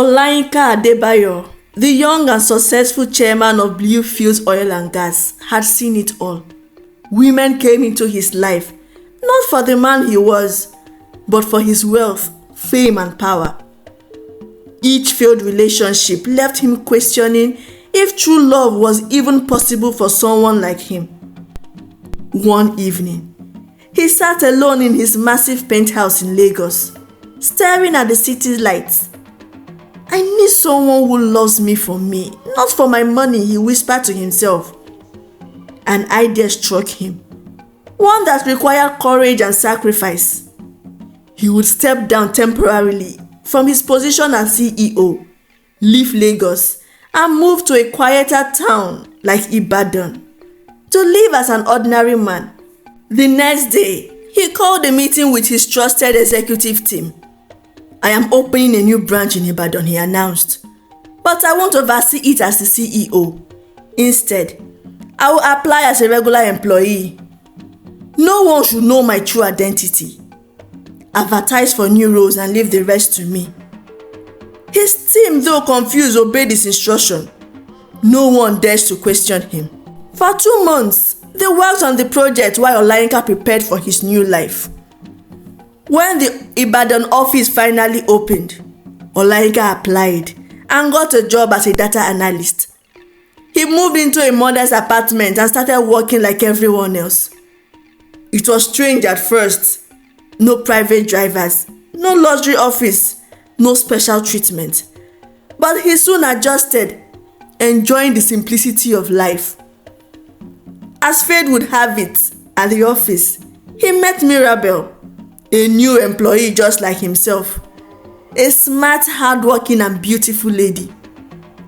Olayinka Adebanjo, the young and successful chairman of Bluefield Oil and Gas, had seen it all. Women came into his life, not for the man he was, but for his wealth, fame and power. Each failed relationship left him questioning if true love was even possible for someone like him. One evening, he sat alone in his massive penthouse in Lagos, staring at the city's lights. "I need someone who loves me for me, not for my money," he whispered to himself. An idea struck him, one that required courage and sacrifice. He would step down temporarily from his position as CEO, leave Lagos, and move to a quieter town like Ibadan to live as an ordinary man. The next day, he called a meeting with his trusted executive team. "I am opening a new branch in Ibadan," he announced, "but I won't oversee it as the CEO. Instead, I will apply as a regular employee. No one should know my true identity. Advertise for new roles and leave the rest to me." His team, though confused, obeyed his instruction. No one dares to question him. For 2 months, they worked on the project while Olayinka prepared for his new life. When the Ibadan office finally opened, Olayinka applied and got a job as a data analyst. He moved into a modest apartment and started working like everyone else. It was strange at first. No private drivers, no luxury office, no special treatment. But he soon adjusted, enjoying the simplicity of life. As fate would have it, at the office, he met Mirabel, a new employee just like himself. A smart, hardworking and beautiful lady.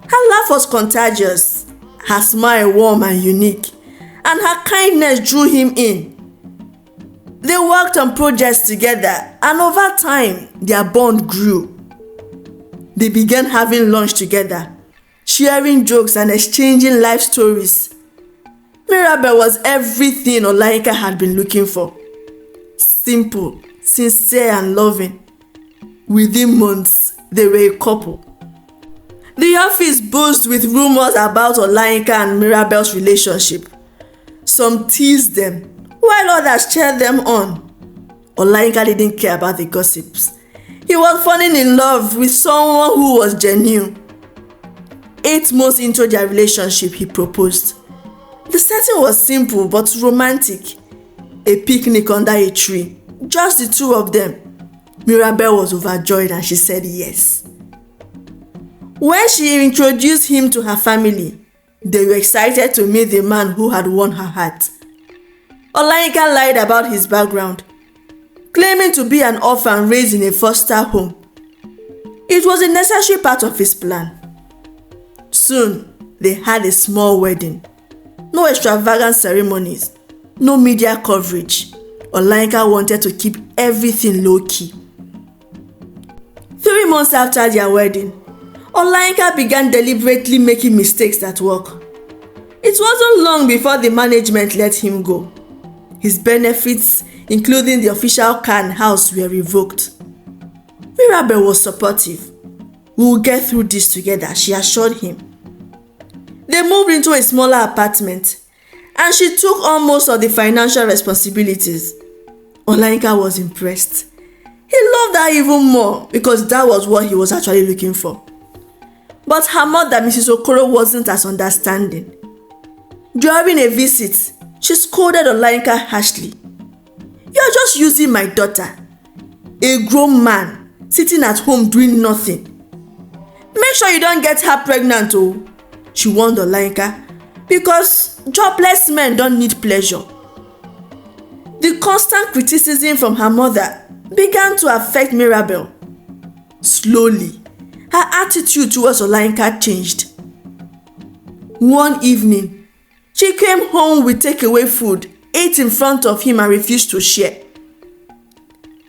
Her laugh was contagious, her smile warm and unique, and her kindness drew him in. They worked on projects together, and over time, their bond grew. They began having lunch together, sharing jokes and exchanging life stories. Mirabel was everything Olayinka had been looking for. Simple, sincere and loving. Within months, they were a couple. The office buzzed with rumors about Olayinka and Mirabel's relationship. Some teased them, while others cheered them on. Olayinka didn't care about the gossips. He was falling in love with someone who was genuine. 8 months into their relationship, he proposed. The setting was simple but romantic. A picnic under a tree, just the two of them. Mirabel was overjoyed and she said yes. When she introduced him to her family, they were excited to meet the man who had won her heart. Olayinka lied about his background, claiming to be an orphan raised in a foster home. It was a necessary part of his plan. Soon, they had a small wedding. No extravagant ceremonies, no media coverage. Olayinka wanted to keep everything low-key. 3 months after their wedding, Olayinka began deliberately making mistakes at work. It wasn't long before the management let him go. His benefits, including the official car and house, were revoked. Mirabel was supportive. "We will get through this together," she assured him. They moved into a smaller apartment, and she took on most of the financial responsibilities. Olayinka was impressed. He loved her even more because that was what he was actually looking for. But her mother, Mrs. Okoro, wasn't as understanding. During a visit, she scolded Olayinka harshly. "You're just using my daughter, a grown man, sitting at home doing nothing. Make sure you don't get her pregnant, oh," she warned Olayinka, because jobless men don't need pleasure. The constant criticism from her mother began to affect Mirabel. Slowly, her attitude towards Olayinka changed. One evening, she came home with takeaway food, ate in front of him and refused to share.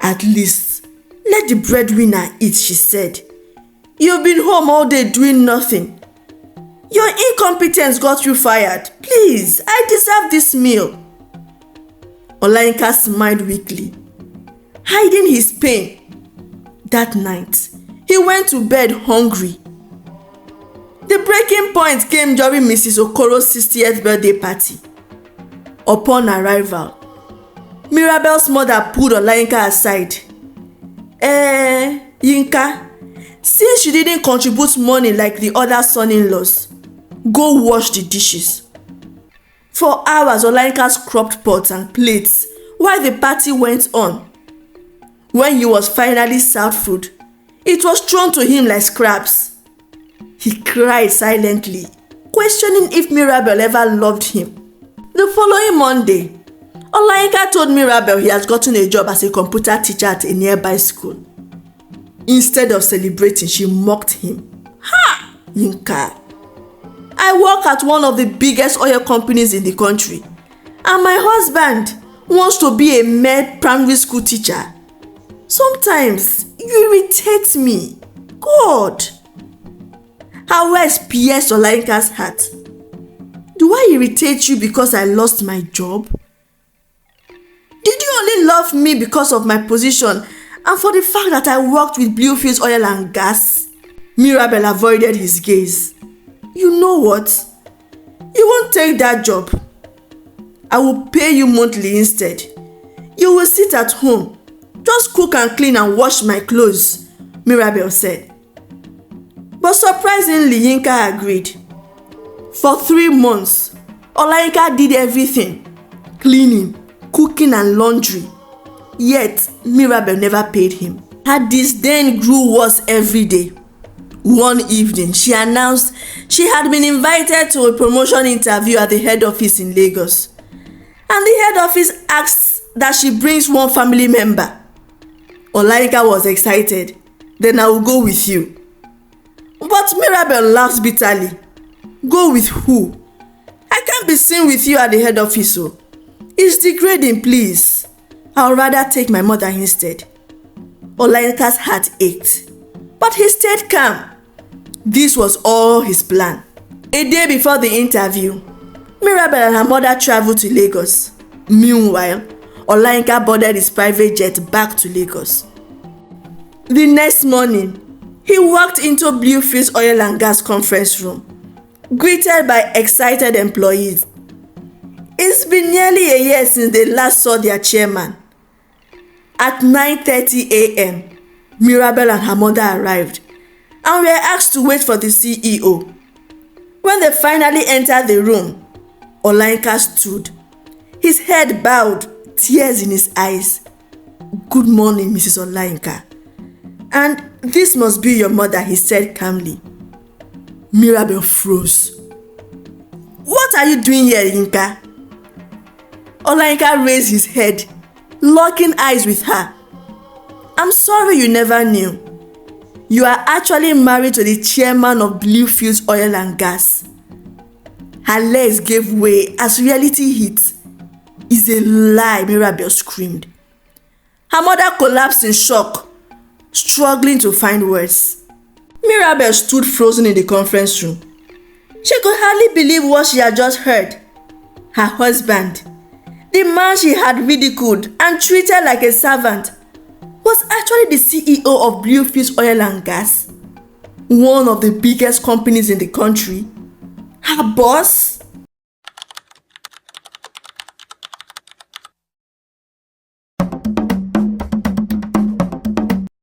"At least, let the breadwinner eat," she said. "You've been home all day doing nothing. Your incompetence got you fired. Please, I deserve this meal." Olayinka smiled weakly, hiding his pain. That night, he went to bed hungry. The breaking point came during Mrs. Okoro's 60th birthday party. Upon arrival, Mirabel's mother pulled Olayinka aside. Yinka, since you didn't contribute money like the other son-in-laws, go wash the dishes. For hours, Olayinka scrubbed pots and plates while the party went on. When he was finally served food, it was thrown to him like scraps. He cried silently, questioning if Mirabel ever loved him. The following Monday, Olayinka told Mirabel he has gotten a job as a computer teacher at a nearby school. Instead of celebrating, she mocked him. Ha! Yinka, I work at one of the biggest oil companies in the country, and my husband wants to be a mere primary school teacher. Sometimes you irritate me. God! Her words pierced Olayinka's heart. Do I irritate you because I lost my job? Did you only love me because of my position and for the fact that I worked with Bluefield Oil and Gas? Mirabel avoided his gaze. You know what? You won't take that job. I will pay you monthly instead. You will sit at home, just cook and clean and wash my clothes, Mirabel said. But surprisingly, Yinka agreed. For 3 months, Olayinka did everything, cleaning, cooking and laundry. Yet, Mirabel never paid him. Her disdain grew worse every day. One evening, she announced she had been invited to a promotion interview at the head office in Lagos. And the head office asked that she brings one family member. Olayinka was excited. Then I will go with you. But Mirabel laughed bitterly. Go with who? I can't be seen with you at the head office. So it's degrading, please. I'll rather take my mother instead. Olayinka's heart ached, but he stayed calm. This was all his plan. A day before the interview, Mirabel and her mother traveled to Lagos. Meanwhile, Olayinka boarded his private jet back to Lagos. The next morning, he walked into Bluefield Oil and Gas conference room, greeted by excited employees. It's been nearly a year since they last saw their chairman. At 9:30 a.m., Mirabel and her mother arrived and were asked to wait for the CEO. When they finally entered the room, Olayinka stood, his head bowed, tears in his eyes. Good morning, Mrs. Olayinka. And this must be your mother, he said calmly. Mirabel froze. What are you doing here, Yinka? Olayinka raised his head, locking eyes with her. I'm sorry you never knew. You are actually married to the chairman of Bluefield Oil and Gas. Her legs gave way as reality hit. It's a lie, Mirabel screamed. Her mother collapsed in shock, struggling to find words. Mirabel stood frozen in the conference room. She could hardly believe what she had just heard. Her husband, the man she had ridiculed and treated like a servant, was actually the CEO of Bluefield Oil and Gas, one of the biggest companies in the country. Her boss?